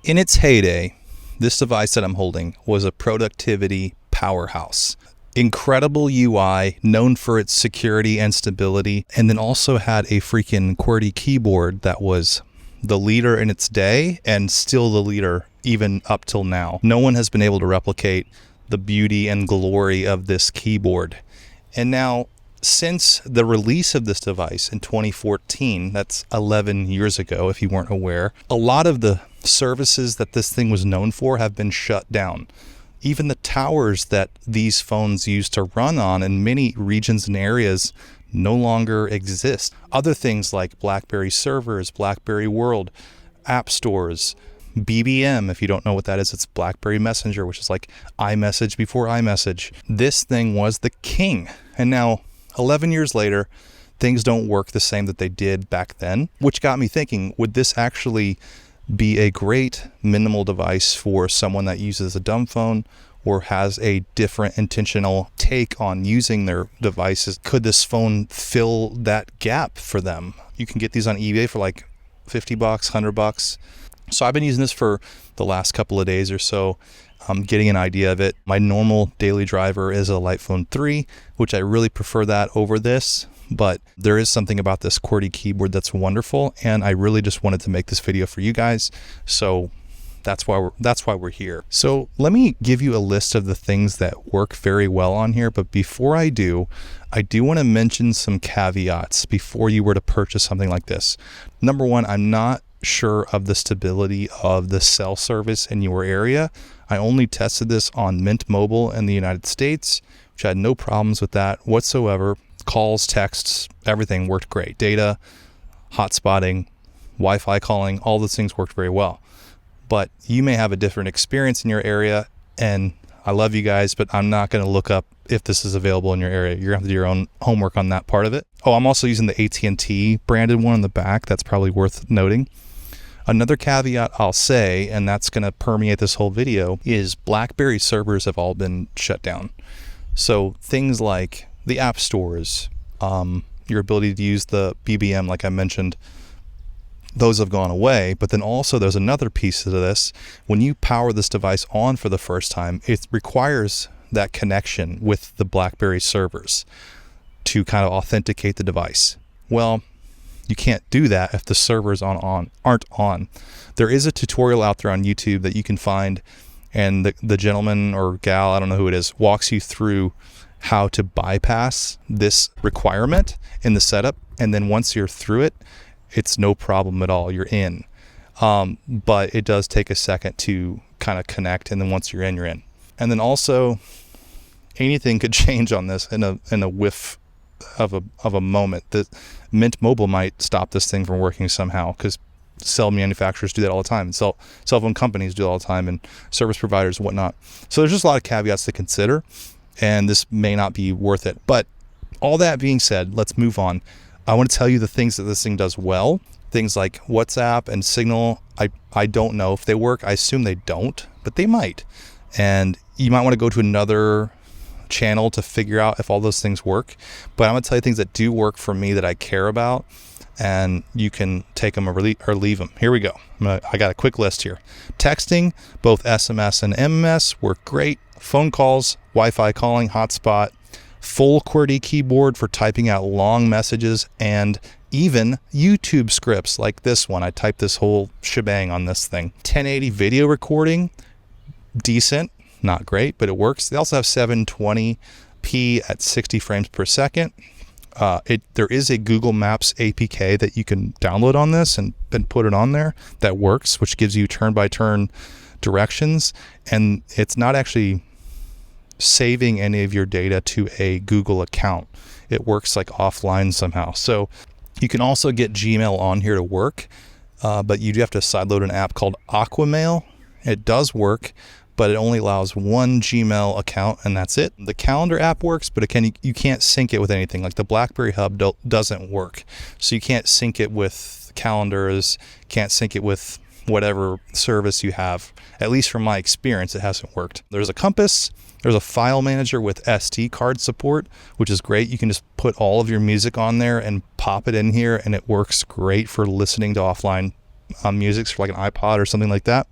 In its heyday, this device that I'm holding was a productivity powerhouse. Incredible UI, known for its security and stability, and then also had a freaking QWERTY keyboard that was the leader in its day and still the leader even up till now. No one has been able to replicate the beauty and glory of this keyboard. And now, since the release of this device in 2014, that's 11 years ago if you weren't aware, a lot of the services that this thing was known for have been shut down. Even the towers that these phones used to run on in many regions and areas no longer exist. Other things like BlackBerry servers, BlackBerry World, app stores, BBM, if you don't know what that is, it's BlackBerry Messenger, which is like iMessage before iMessage. This thing was the king. And now, 11 years later, things don't work the same that they did back then, which got me thinking, would this actually be a great minimal device for someone that uses a dumb phone or has a different intentional take on using their devices? Could this phone fill that gap for them? You can get these on eBay for like $50, $100. So I've been using this for the last couple of days or so. I'm getting an idea of it. My normal daily driver is a Lightphone 3, which I really prefer that over this. But there is something about this QWERTY keyboard that's wonderful, and I really just wanted to make this video for you guys. So that's why we're here. So let me give you a list of the things that work very well on here. But before I do want to mention some caveats before you were to purchase something like this. Number one, I'm not sure of the stability of the cell service in your area. I only tested this on Mint Mobile in the United States, which had no problems with that whatsoever. Calls, texts, everything worked great. Data, hotspotting, Wi-Fi calling, all those things worked very well. But you may have a different experience in your area, and I love you guys, but I'm not going to look up if this is available in your area. You're going to have to do your own homework on that part of it. Oh, I'm also using the AT&T branded one on the back. That's probably worth noting. Another caveat I'll say, and that's going to permeate this whole video, is BlackBerry servers have all been shut down. So things like the app stores, your ability to use the BBM, like I mentioned, those have gone away. But then also there's another piece to this. When you power this device on for the first time, it requires that connection with the BlackBerry servers to kind of authenticate the device. Well, you can't do that if the servers aren't on. There is a tutorial out there on YouTube that you can find, and the gentleman or gal, I don't know who it is, walks you through how to bypass this requirement in the setup. And then once you're through it, it's no problem at all. You're in. But it does take a second to kind of connect. And then once you're in, you're in. And then also anything could change on this in a whiff of a moment. The Mint Mobile might stop this thing from working somehow, because cell manufacturers do that all the time, and cell phone companies do it all the time, and service providers and whatnot. So there's just a lot of caveats to consider, and this may not be worth it. But all that being said, let's move on. I want to tell you the things that this thing does well. Things like WhatsApp and Signal, I don't know if they work. I assume they don't, but they might. And you might want to go to another channel to figure out if all those things work. But I'm going to tell you things that do work for me that I care about, and you can take them or leave them. Here we go. I got a quick list here. Texting, both SMS and MMS work great. Phone calls, Wi-Fi calling, hotspot, full QWERTY keyboard for typing out long messages, and even YouTube scripts like this one. I typed this whole shebang on this thing. 1080 video recording, decent, not great, but it works. They also have 720p at 60 frames per second. There is a Google Maps APK that you can download on this and put it on there that works, which gives you turn-by-turn directions, and it's not actually saving any of your data to a Google account. It works like offline somehow. So you can also get Gmail on here to work, but you do have to sideload an app called Aquamail. It does work, but it only allows one Gmail account, and that's it. The calendar app works, but again, you can't sync it with anything. Like the BlackBerry Hub doesn't work. So you can't sync it with calendars, can't sync it with whatever service you have. At least from my experience, it hasn't worked. There's a compass. There's a file manager with SD card support, which is great. You can just put all of your music on there and pop it in here, and it works great for listening to offline music, for like an iPod or something like that.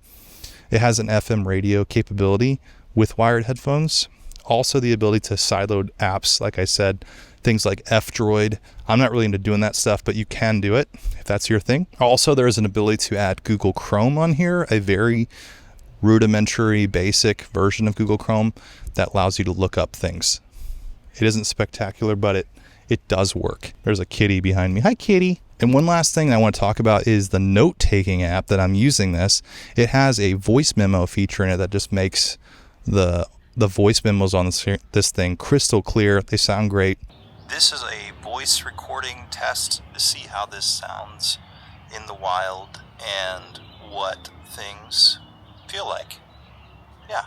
It has an FM radio capability with wired headphones. Also the ability to sideload apps, like I said, things like F-Droid. I'm not really into doing that stuff, but you can do it if that's your thing. Also, there is an ability to add Google Chrome on here, a very rudimentary, basic version of Google Chrome that allows you to look up things. It isn't spectacular, but it does work. There's a kitty behind me. Hi, kitty. And one last thing I want to talk about is the note-taking app that I'm using this. It has a voice memo feature in it that just makes the voice memos on this thing crystal clear. They sound great. This is a voice recording test to see how this sounds in the wild and what things feel like. Yeah.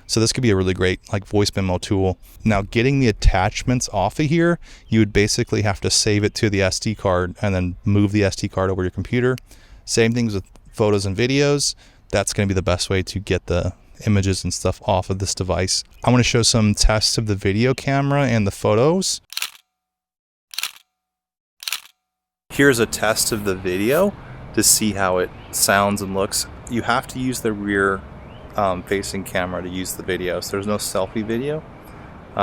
So this could be a really great voice memo tool. Now, getting the attachments off of here, you would basically have to save it to the SD card and then move the SD card over your computer. Same things with photos and videos. That's going to be the best way to get the images and stuff off of this device. I want to show some tests of the video camera and the photos. Here's a test of the video to see how it sounds and looks. You have to use the rear facing camera to use the video. So there's no selfie video,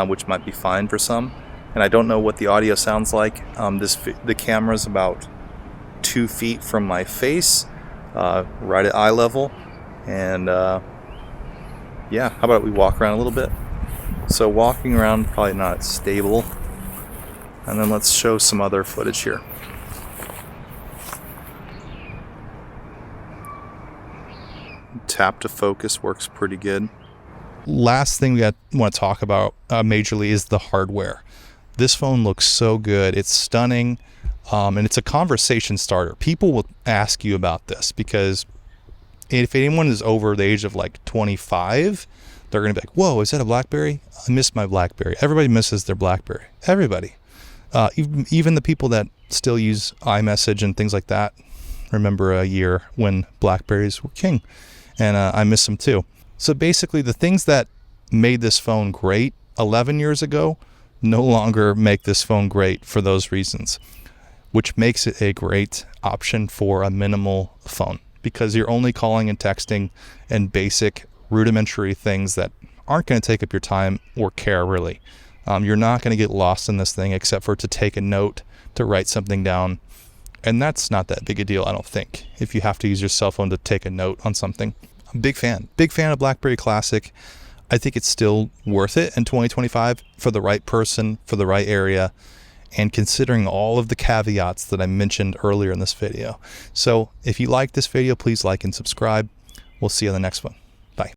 which might be fine for some. And I don't know what the audio sounds like. The camera's about 2 feet from my face, right at eye level. And yeah, how about we walk around a little bit? So walking around, probably not stable. And then let's show some other footage here. Tap to focus works pretty good. Last thing we want to talk about majorly is the hardware. This phone looks so good. It's stunning, and it's a conversation starter. People will ask you about this because if anyone is over the age of 25, they're going to be like, whoa, is that a BlackBerry? I miss my BlackBerry. Everybody misses their BlackBerry. Everybody. Even the people that still use iMessage and things like that remember a year when BlackBerries were king. And I miss them too. So basically the things that made this phone great 11 years ago no longer make this phone great for those reasons, which makes it a great option for a minimal phone because you're only calling and texting and basic rudimentary things that aren't going to take up your time or care really. You're not going to get lost in this thing except for to take a note, to write something down. And that's not that big a deal, I don't think, if you have to use your cell phone to take a note on something. I'm a big fan of BlackBerry Classic. I think it's still worth it in 2025 for the right person, for the right area, and considering all of the caveats that I mentioned earlier in this video. So if you like this video, please like and subscribe. We'll see you in the next one.